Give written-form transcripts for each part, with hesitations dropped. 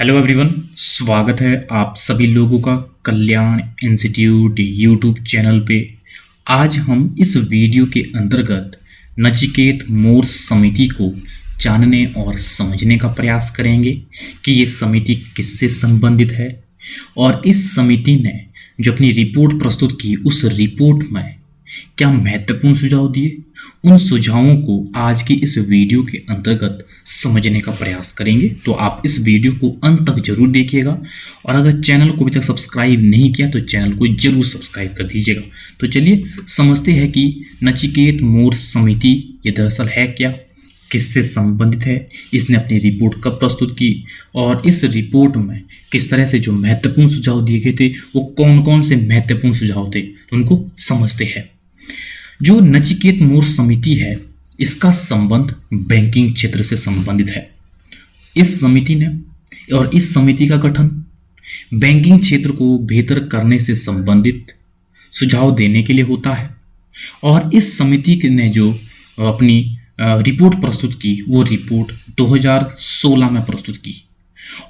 Hello everyone, स्वागत है आप सभी लोगों का कल्याण इंस्टीट्यूट यूट्यूब चैनल पे। आज हम इस वीडियो के अंतर्गत नचिकेत मोर समिति को जानने और समझने का प्रयास करेंगे कि ये समिति किससे संबंधित है और इस समिति ने जो अपनी रिपोर्ट प्रस्तुत की उस रिपोर्ट में क्या महत्वपूर्ण सुझाव दिए, उन सुझावों को आज की इस वीडियो के अंतर्गत समझने का प्रयास करेंगे। तो आप इस वीडियो को अंत तक जरूर देखिएगा और अगर चैनल को अभी तक सब्सक्राइब नहीं किया तो चैनल को जरूर सब्सक्राइब कर दीजिएगा। तो चलिए समझते हैं कि नचिकेत मोर समिति ये दरअसल है क्या, किससे संबंधित है, इसने अपनी रिपोर्ट कब प्रस्तुत की और इस रिपोर्ट में किस तरह से जो महत्वपूर्ण सुझाव दिए गए थे वो कौन कौन से महत्वपूर्ण सुझाव थे, तो उनको समझते हैं। जो नचिकेत मोर समिति है इसका संबंध बैंकिंग क्षेत्र से संबंधित है। इस समिति ने और इस समिति का गठन बैंकिंग क्षेत्र को बेहतर करने से संबंधित सुझाव देने के लिए होता है और इस समिति ने जो अपनी रिपोर्ट प्रस्तुत की वो रिपोर्ट 2016 में प्रस्तुत की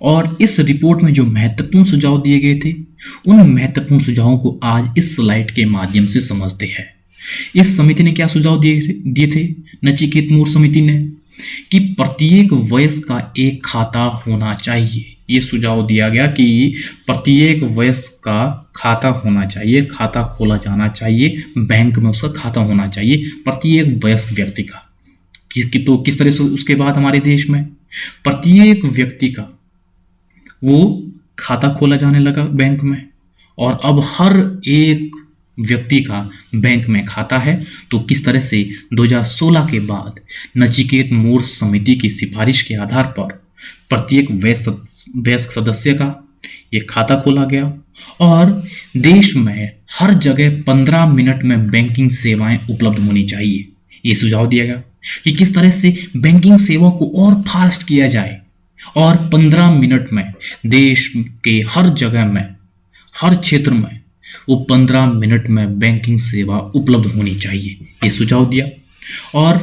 और इस रिपोर्ट में जो महत्वपूर्ण सुझाव दिए गए थे उन महत्वपूर्ण सुझावों को आज इस स्लाइड के माध्यम से समझते हैं। इस समिति ने क्या सुझाव दिए थे नचिकेत मोर समिति ने कि प्रत्येक वयस्क का एक खाता होना चाहिए। ये सुझाव दिया गया कि प्रत्येक वयस्क का खाता होना चाहिए, खाता खोला जाना चाहिए, बैंक में उसका खाता होना चाहिए प्रत्येक वयस्क व्यक्ति का। तो किस तरह से उसके बाद हमारे देश में प्रत्येक व्यक्ति का वो खाता खोला जाने लगा बैंक में और अब हर एक व्यक्ति का बैंक में खाता है। तो किस तरह से 2016 के बाद नचिकेत मोर समिति की सिफारिश के आधार पर प्रत्येक वयस्क सदस्य का ये खाता खोला गया और देश में हर जगह 15 मिनट में बैंकिंग सेवाएं उपलब्ध होनी चाहिए। ये सुझाव दिया गया कि किस तरह से बैंकिंग सेवा को और फास्ट किया जाए और 15 मिनट में देश के हर जगह में, हर क्षेत्र में वो 15 मिनट में बैंकिंग सेवा उपलब्ध होनी चाहिए। ये सुझाव दिया और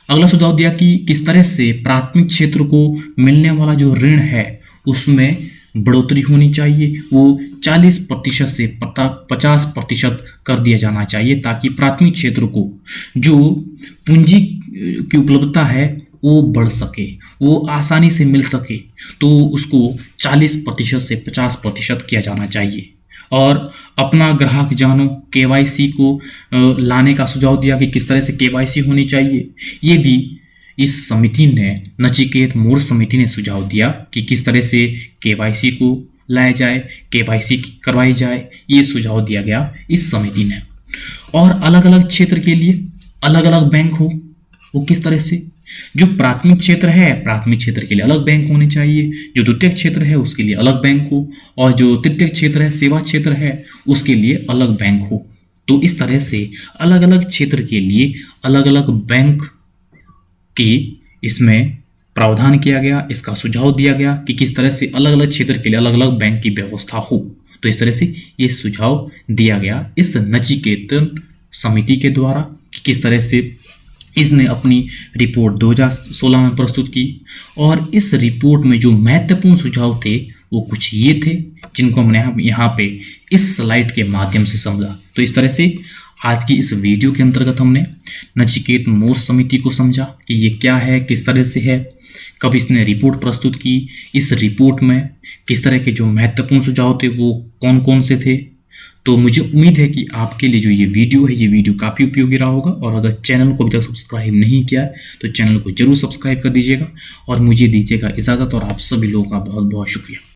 अगला सुझाव दिया कि किस तरह से प्राथमिक क्षेत्र को मिलने वाला जो ऋण है उसमें बढ़ोतरी होनी चाहिए, वो 40% से 50% कर दिया जाना चाहिए ताकि प्राथमिक क्षेत्र को जो पूंजी की उपलब्धता है वो बढ़ सके, वो आसानी से मिल सके, तो उसको 40% से 50% किया जाना चाहिए। और अपना ग्राहक जानो केवाईसी को लाने का सुझाव दिया कि किस तरह से केवाईसी होनी चाहिए। ये भी इस समिति ने, नचिकेत मोर समिति ने सुझाव दिया कि किस तरह से केवाईसी को लाया जाए, केवाईसी करवाई जाए। ये सुझाव दिया गया इस समिति ने। और अलग अलग क्षेत्र के लिए अलग अलग बैंक हो, वो किस तरह से, जो प्राथमिक क्षेत्र है प्राथमिक क्षेत्र के लिए अलग बैंक होने चाहिए, जो द्वितीयक क्षेत्र है उसके लिए अलग बैंक हो और जो तृतीयक क्षेत्र है, सेवा क्षेत्र है, उसके लिए अलग बैंक हो। तो इस तरह से अलग अलग क्षेत्र के लिए अलग अलग बैंक की इसमें प्रावधान किया गया, इसका सुझाव दिया गया कि किस तरह से अलग अलग क्षेत्र के लिए अलग अलग बैंक की व्यवस्था हो। तो इस तरह से ये सुझाव दिया गया इस नचिकेत समिति के द्वारा कि किस तरह से इसने अपनी रिपोर्ट 2016 में प्रस्तुत की और इस रिपोर्ट में जो महत्वपूर्ण सुझाव थे वो कुछ ये थे जिनको हमने यहाँ पे इस स्लाइड के माध्यम से समझा। तो इस तरह से आज की इस वीडियो के अंतर्गत हमने नचिकेत मोर समिति को समझा कि ये क्या है, किस तरह से है, कब इसने रिपोर्ट प्रस्तुत की, इस रिपोर्ट में किस तरह के जो महत्वपूर्ण सुझाव थे वो कौन कौन से थे। तो मुझे उम्मीद है कि आपके लिए जो ये वीडियो है ये वीडियो काफ़ी उपयोगी रहा होगा और अगर चैनल को अभी तक सब्सक्राइब नहीं किया है तो चैनल को जरूर सब्सक्राइब कर दीजिएगा और मुझे दीजिएगा इजाज़त और आप सभी लोगों का बहुत बहुत शुक्रिया।